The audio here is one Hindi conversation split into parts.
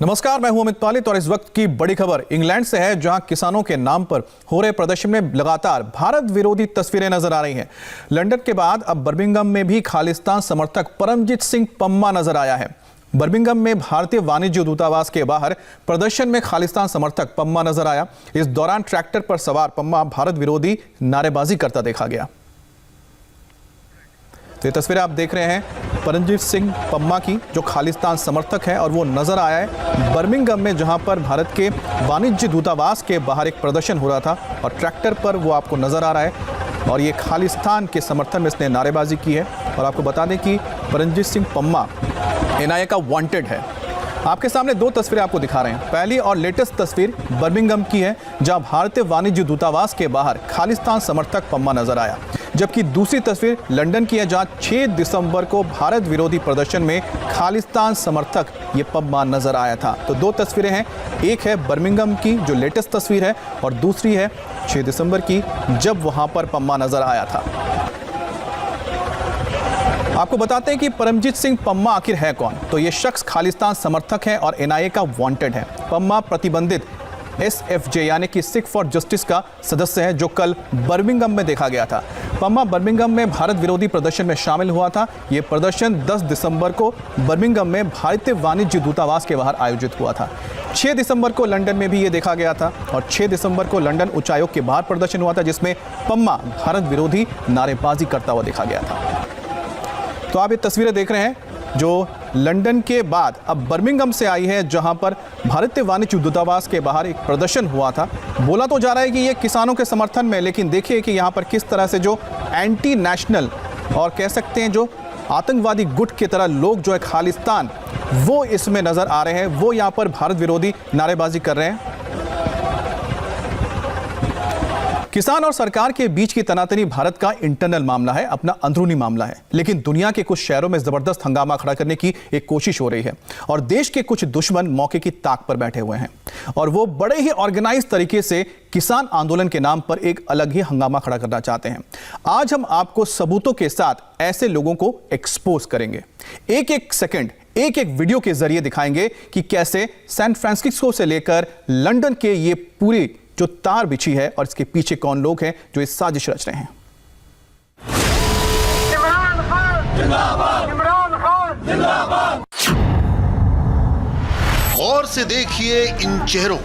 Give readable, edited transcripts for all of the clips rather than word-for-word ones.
नमस्कार, मैं हूं अमित पालित और इस वक्त की बड़ी खबर इंग्लैंड से है, जहां किसानों के नाम पर हो रहे प्रदर्शन में लगातार भारत विरोधी तस्वीरें नजर आ रही हैं। लंदन के बाद अब बर्मिंघम में भी खालिस्तान समर्थक परमजीत सिंह पम्मा नजर आया है। बर्मिंघम में भारतीय वाणिज्य दूतावास के बाहर प्रदर्शन में खालिस्तान समर्थक पम्मा नजर आया। इस दौरान ट्रैक्टर पर सवार पम्मा भारत विरोधी नारेबाजी करता देखा गया। तो ये तस्वीरें आप देख रहे हैं परमजीत सिंह पम्मा की, जो खालिस्तान समर्थक है, और वो नजर आया है बर्मिंघम में, जहां पर भारत के वाणिज्य दूतावास के बाहर एक प्रदर्शन हो रहा था और ट्रैक्टर पर वो आपको नजर आ रहा है और ये खालिस्तान के समर्थन में इसने नारेबाजी की है। और आपको बता दें कि परमजीत सिंह पम्मा एनआईए का वांटेड है। आपके सामने दो तस्वीरें आपको दिखा रहे हैं। पहली और लेटेस्ट तस्वीर बर्मिंघम की है, जहां भारतीय वाणिज्य दूतावास के बाहर खालिस्तान समर्थक पम्मा नजर आया, जबकि दूसरी तस्वीर लंदन की है, जहां 6 दिसंबर को भारत विरोधी प्रदर्शन में खालिस्तान समर्थक ये पम्मा नजर आया था। तो दो तस्वीरें हैं, एक है बर्मिंघम की जो लेटेस्ट तस्वीर है और दूसरी है 6 दिसंबर की, जब वहां पर पम्मा नजर आया था। आपको बताते हैं कि परमजीत सिंह पम्मा आखिर है कौन। तो ये शख्स खालिस्तान समर्थक है और एनआईए का वांटेड है। पम्मा प्रतिबंधित SFJ यानी कि सिख फॉर जस्टिस का सदस्य है, जो कल बर्मिंघम में देखा गया था। पम्मा बर्मिंघम में भारत विरोधी प्रदर्शन में शामिल हुआ था। ये प्रदर्शन 10 दिसंबर को बर्मिंघम में भारतीय वाणिज्य दूतावास के बाहर आयोजित हुआ था। 6 दिसंबर को लंदन में भी ये देखा गया था और 6 दिसंबर को लंदन उच्चायोग के बाहर प्रदर्शन हुआ था, जिसमें पम्मा भारत विरोधी नारेबाजी करता हुआ देखा गया था। तो आप ये तस्वीरें देख रहे हैं जो लंदन के बाद अब बर्मिंघम से आई है, जहां पर भारतीय वाणिज्य दूतावास के बाहर एक प्रदर्शन हुआ था। बोला तो जा रहा है कि ये किसानों के समर्थन में, लेकिन देखिए कि यहां पर किस तरह से जो एंटी नेशनल और कह सकते हैं जो आतंकवादी गुट की तरह लोग जो है खालिस्तान, वो इसमें नजर आ रहे हैं। वो यहां पर भारत विरोधी नारेबाजी कर रहे हैं। किसान और सरकार के बीच की तनातनी भारत का इंटरनल मामला है, अपना अंदरूनी मामला है, लेकिन दुनिया के कुछ शहरों में जबरदस्त हंगामा खड़ा करने की एक कोशिश हो रही है और देश के कुछ दुश्मन मौके की ताक पर बैठे हुए हैं और वो बड़े ही ऑर्गेनाइज तरीके से किसान आंदोलन के नाम पर एक अलग ही हंगामा खड़ा करना चाहते हैं। आज हम आपको सबूतों के साथ ऐसे लोगों को एक्सपोज करेंगे। एक एक सेकंड, एक एक वीडियो के जरिए दिखाएंगे कि कैसे सैन फ्रांसिस्को से लेकर लंदन के ये पूरी जो तार बिछी है और इसके पीछे कौन लोग हैं जो इस साजिश रच रहे हैं। इमरान खान जिंदाबाद, इमरान खान जिंदाबाद। गौर से देखिए इन चेहरों,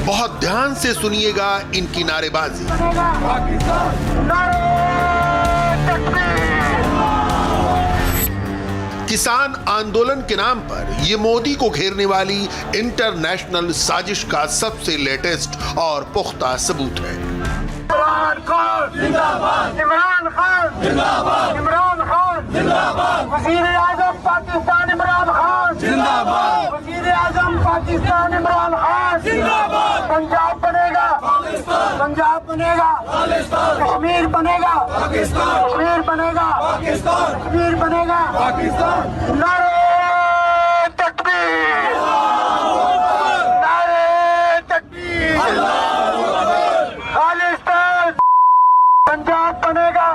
बहुत ध्यान से सुनिएगा इनकी नारेबाजी। किसान आंदोलन के नाम पर ये मोदी को घेरने वाली इंटरनेशनल साजिश का सबसे लेटेस्ट और पुख्ता सबूत है। इमरान खान जिंदाबाद, इमरान खान जिंदाबाद, इमरान खान जिंदाबाद, वज़ीर-ए-आज़म पाकिस्तान इमरान खान जिंदाबाद, वज़ीर-ए-आज़म पाकिस्तान इमरान खान जिंदाबाद। पंजाब बनेगा पाकिस्तान, पंजाब बनेगा पाकिस्तान, कश्मीर बनेगा पाकिस्तान, कश्मीर बनेगा पाकिस्तान, कश्मीर बनेगा पाकिस्तान। नारे तकबीर, नारे तकबीर, खालिस्तान पंजाब बनेगा।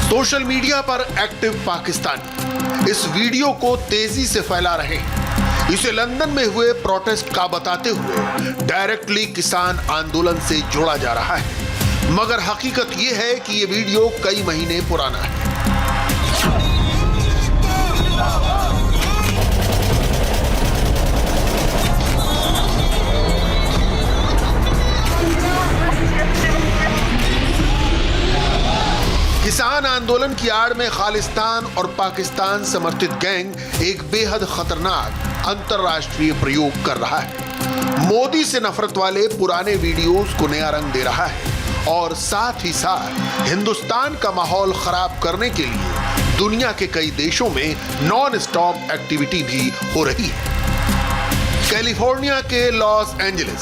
सोशल मीडिया पर एक्टिव पाकिस्तानी इस वीडियो को तेजी से फैला रहे हैं। इसे लंदन में हुए प्रोटेस्ट का बताते हुए डायरेक्टली किसान आंदोलन से जोड़ा जा रहा है, मगर हकीकत यह है कि यह वीडियो कई महीने पुराना है। किसान आंदोलन की आड़ में खालिस्तान और पाकिस्तान समर्थित गैंग एक बेहद खतरनाक अंतरराष्ट्रीय प्रयोग कर रहा है। मोदी से नफरत वाले पुराने वीडियोस को नया रंग दे रहा है और साथ ही साथ हिंदुस्तान का माहौल खराब करने के लिए दुनिया के कई देशों में नॉन स्टॉप एक्टिविटी भी हो रही है। कैलिफोर्निया के लॉस एंजलिस,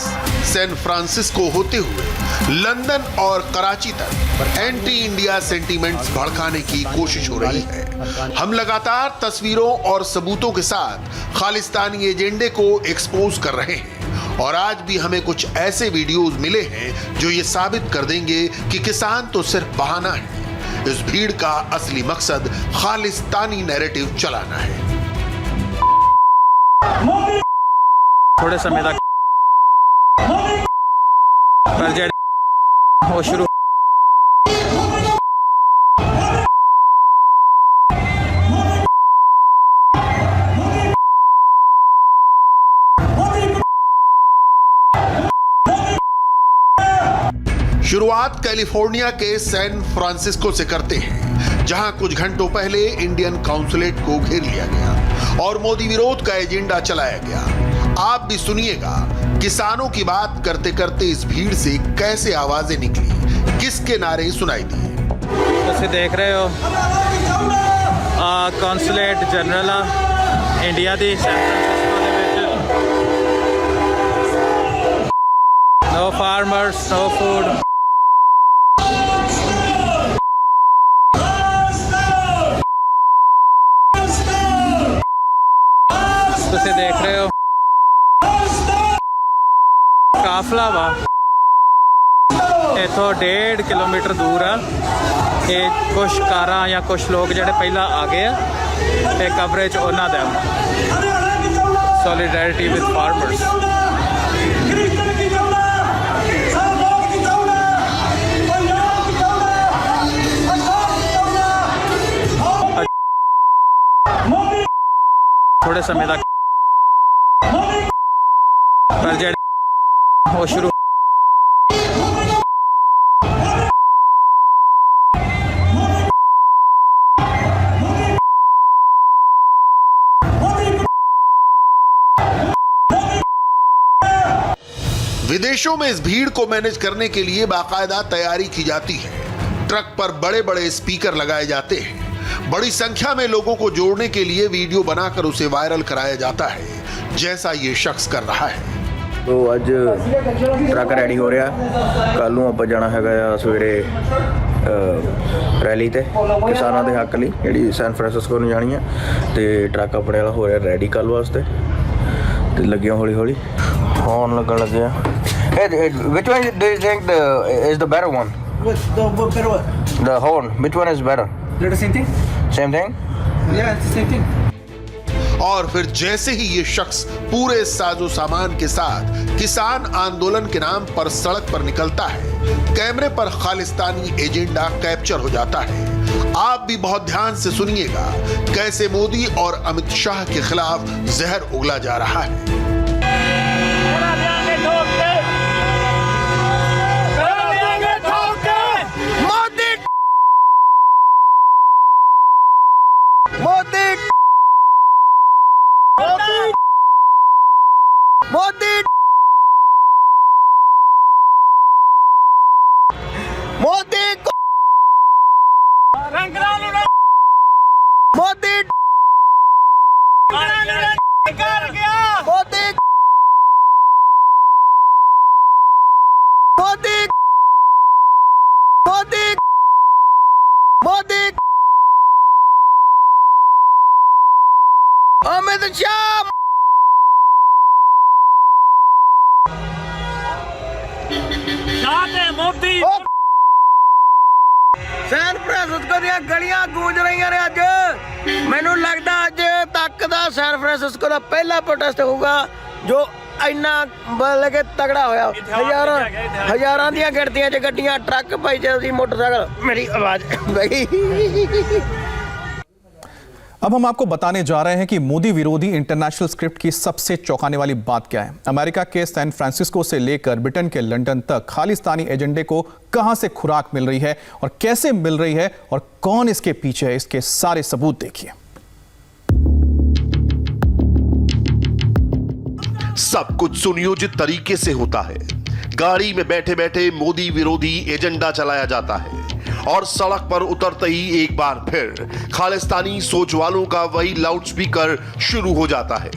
सैन फ्रांसिस्को होते हुए लंदन और कराची तक एंटी इंडिया सेंटीमेंट्स भड़काने की कोशिश हो रही है। हम लगातार तस्वीरों और सबूतों के साथ खालिस्तानी एजेंडे को एक्सपोज कर रहे हैं और आज भी हमें कुछ ऐसे वीडियोस मिले हैं जो ये साबित कर देंगे कि किसान तो सिर्फ बहाना है। इस भीड़ का असली मकसद खालिस्तानी नैरेटिव चलाना है। थोड़े समय तक पर जेड़े वो शुरू शुरुआत कैलिफोर्निया के सैन फ्रांसिस्को से करते हैं, जहां कुछ घंटों पहले इंडियन काउंसुलेट को घेर लिया गया और मोदी विरोध का एजेंडा चलाया गया। आप भी सुनिएगा किसानों की बात करते करते इस भीड़ से कैसे आवाजें निकली, किसके नारे सुनाई दिए। तुम देख रहे हो consulate general India the San Francisco they which no farmers no food. तुम देख रहे हो काफला वा इथों 1.5 किलोमीटर दूर आ। ये कुछ कारां या कुछ लोग ਜਿਹੜੇ ਪਹਿਲਾਂ ਆ ਗਏ ਆ ਤੇ ਕਵਰੇਜ ਉਹਨਾਂ ਦਾ ਸੋਲੀਡੈਰਿਟੀ ਵਿਦ ਫਾਰਮਰਸ। थोड़े समय तक पर जेड़े वो शुरू विदेशों में इस भीड़ को मैनेज करने के लिए बाकायदा तैयारी की जाती है। ट्रक पर बड़े बड़े स्पीकर लगाए जाते हैं। बड़ी संख्या में लोगों को जोड़ने के लिए वीडियो बनाकर उसे वायरल कराया जाता है, जैसा ये शख्स कर रहा है। तो अज ट्रक रेडी हो रहा, कल नूं आपां जाना हैगा आ सवेरे रैली ते किसानां दे हक लई जिहड़ी सैन फ्रांसिस्को नूं जानी है ते ट्रक अपने वाला हो रहा रेडी कल वास्ते ते लग्गियां हौली हौली हॉर्न लगन लगे आ। Which one do you think is the better one? The better what? The horn. Which one is better? They're the same thing? Same thing? Yeah, it's the same thing. और फिर जैसे ही ये शख्स पूरे साजो सामान के साथ किसान आंदोलन के नाम पर सड़क पर निकलता है, कैमरे पर खालिस्तानी एजेंडा कैप्चर हो जाता है। आप भी बहुत ध्यान से सुनिएगा कैसे मोदी और अमित शाह के खिलाफ जहर उगला जा रहा है। अमित शाह मोदी सैन फ्रांसिस्को ਦੀਆਂ ਗਲੀਆਂ ਗੂੰਜ ਰਹੀਆਂ ਨੇ ਅੱਜ। ਮੈਨੂੰ ਲੱਗਦਾ ਅੱਜ ਤੱਕ ਦਾ ਸੈਨ ਫਰਾਂਸਿਸਕੋ ਦਾ ਪਹਿਲਾ ਪ੍ਰੋਟੈਸਟ ਹੋਊਗਾ ਜੋ ਇੰਨਾ ਮਤਲਬ ਕਿ ਤਗੜਾ ਹੋਇਆ। ਹਜ਼ਾਰਾਂ ਦੀਆਂ ਗਿਣਤੀਆਂ 'ਚ ਗੱਡੀਆਂ ਟਰੱਕ ਭਾਈ ਜੀ मोटरसाइकिल। मेरी आवाज गई। अब हम आपको बताने जा रहे हैं कि मोदी विरोधी इंटरनेशनल स्क्रिप्ट की सबसे चौंकाने वाली बात क्या है। अमेरिका के सैन फ्रांसिस्को से लेकर ब्रिटेन के लंदन तक खालिस्तानी एजेंडे को कहां से खुराक मिल रही है और कैसे मिल रही है और कौन इसके पीछे है, इसके सारे सबूत देखिए। सब कुछ सुनियोजित तरीके से होता है। गाड़ी में बैठे बैठे मोदी विरोधी एजेंडा चलाया जाता है और सड़क पर उतरते ही एक बार फिर खालिस्तानी सोच वालों का वही लाउडस्पीकर शुरू हो जाता है।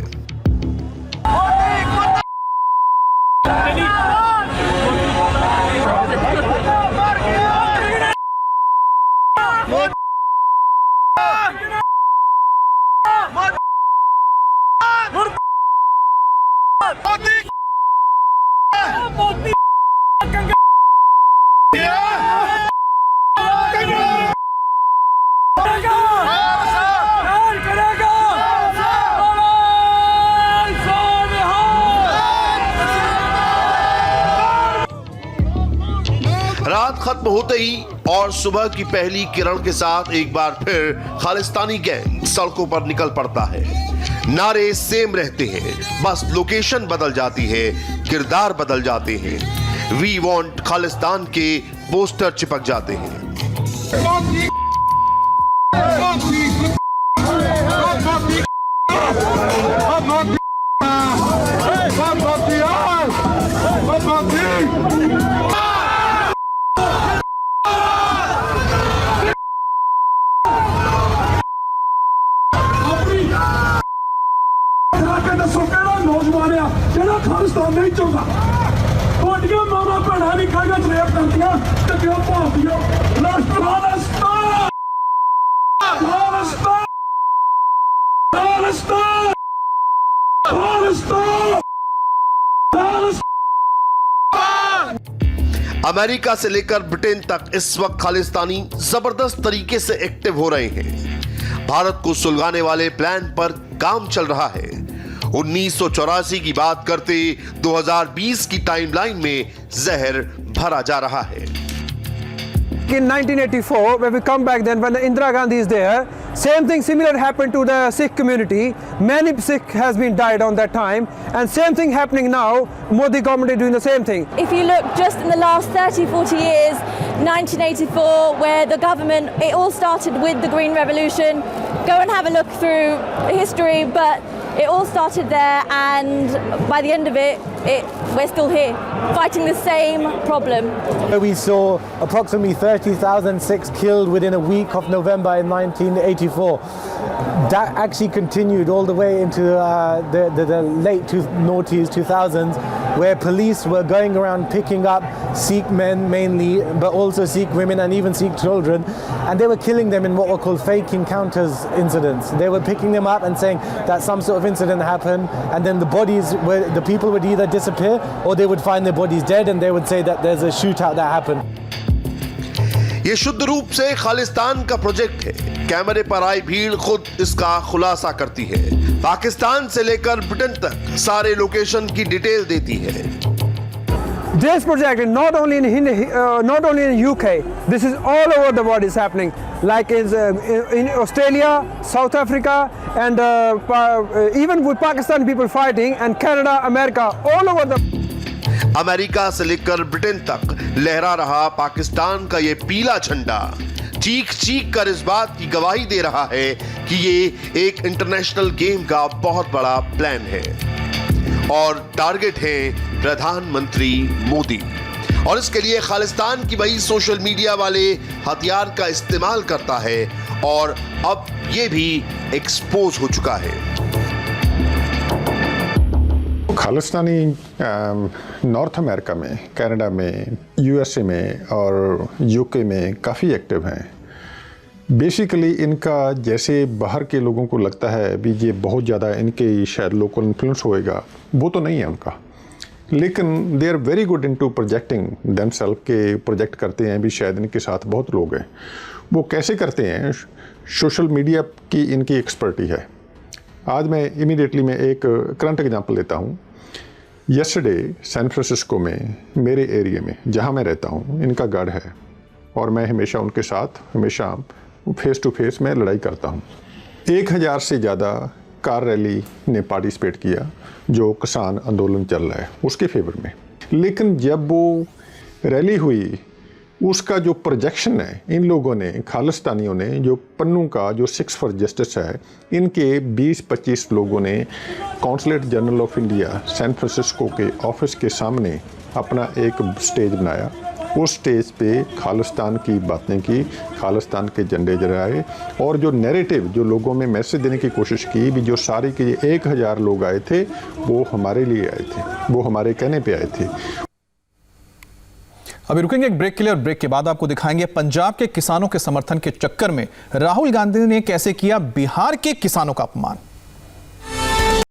खत्म होते ही और सुबह की पहली किरण के साथ एक बार फिर खालिस्तानी गैंग सड़कों पर निकल पड़ता है। नारे सेम रहते हैं, बस लोकेशन बदल जाती है, किरदार बदल जाते हैं। वी वांट खालिस्तान के पोस्टर चिपक जाते हैं। खालिस्तान नहीं चाहता ਤੁਹਾਡੀਆਂ ਮਾਵਾਂ ਭੈਣਾਂ ਨਹੀਂ ਖਾਈਆਂ ਜਰੇਬ ਕਰਦੀਆਂ ਤੇ ਕਿਉਂ ਭਾਲਦੀਆਂ ਖਾਲਿਸਤਾਨ ਖਾਲਿਸਤਾਨ ਖਾਲਿਸਤਾਨ ਖਾਲਿਸਤਾਨ अमेरिका से लेकर ब्रिटेन तक इस वक्त खालिस्तानी जबरदस्त तरीके से एक्टिव हो रहे हैं। भारत को सुलगाने वाले प्लान पर काम चल रहा है। 1984 की बात करते 2020 की टाइमलाइन में जहर भरा जा रहा है। In 1984, when we come back then, when Indira Gandhi is there, same thing similar happened to the Sikh community. Many Sikh has been died on that time, and same thing happening now. Modi government is doing the same thing. If you look just in the last 30-40 years, 1984, where the government, it all started with the Green Revolution. Go and have a look through history, but it all started there, and by the end of it, we're still here, fighting the same problem. We saw approximately 30,000 Sikhs killed within a week of November in 1984. That actually continued all the way into the late noughties, 2000s, where police were going around picking up Sikh men mainly, but also Sikh women and even Sikh children, and they were killing them in what were called fake encounters incidents. They were picking them up and saying that some sort of incident happened, and then the people would either disappear or they would find their bodies dead, and they would say that there's a shootout that happened. ये शुद्ध रूप से खालिस्तान का प्रोजेक्ट है। कैमरे पर आई भीड़ खुद इसका खुलासा करती है। पाकिस्तान से लेकर ब्रिटेन तक सारे लोकेशन की डिटेल देती है। This project is not only in UK. This is all over the world is happening. Like in Australia, South Africa, and even with Pakistani people fighting, and Canada, America, all over the. America से लेकर ब्रिटेन तक लहरा रहा पाकिस्तान का ये पीला झंडा चीख चीख कर इस बात की गवाही दे रहा है कि ये एक इंटरनेशनल गेम का बहुत बड़ा प्लान है और टारगेट है प्रधानमंत्री मोदी। और इसके लिए खालिस्तान की वही सोशल मीडिया वाले हथियार का इस्तेमाल करता है और अब ये भी एक्सपोज हो चुका है। खालिस्तानी नॉर्थ अमेरिका में, कनाडा में, यूएसए में और यूके में काफ़ी एक्टिव हैं। बेसिकली इनका जैसे बाहर के लोगों को लगता है भी ये बहुत ज़्यादा इनके शायद लोकल इन्फ्लुएंस होएगा, वो तो नहीं है उनका। लेकिन they are very good in to projecting themselves के प्रोजेक्ट करते हैं भी शायद इनके साथ बहुत लोग हैं। वो कैसे करते हैं? सोशल मीडिया की इनकी एक्सपर्टी है। आज मैं इमीडिएटली में एक करंट एग्जांपल लेता हूँ। यस्टरडे सैन फ्रांसिस्को में मेरे एरिया में जहाँ मैं रहता हूँ इनका गढ़ है और मैं हमेशा उनके साथ हमेशा फेस टू फेस में लड़ाई करता हूँ। 1000 से ज़्यादा कार रैली ने पार्टिसिपेट किया जो किसान आंदोलन चल रहा है उसके फेवर में। लेकिन जब वो रैली हुई उसका जो प्रोजेक्शन है इन लोगों ने, खालिस्तानियों ने, जो पन्नू का जो सिक्स फॉर जस्टिस है, इनके 20-25 लोगों ने consulate general of India San Francisco के ऑफिस के सामने अपना एक स्टेज बनाया। उस स्टेज पे खालिस्तान की बातें की, खालिस्तान के झंडे जराए और जो नैरेटिव जो लोगों में मैसेज देने की कोशिश की भी जो सारे के 1000 लोग आए थे वो हमारे लिए आए थे, वो हमारे कहने पे आए थे। अभी रुकेंगे एक ब्रेक के लिए और ब्रेक के बाद आपको दिखाएंगे पंजाब के किसानों के समर्थन के चक्कर में राहुल गांधी ने कैसे किया बिहार के किसानों का अपमान।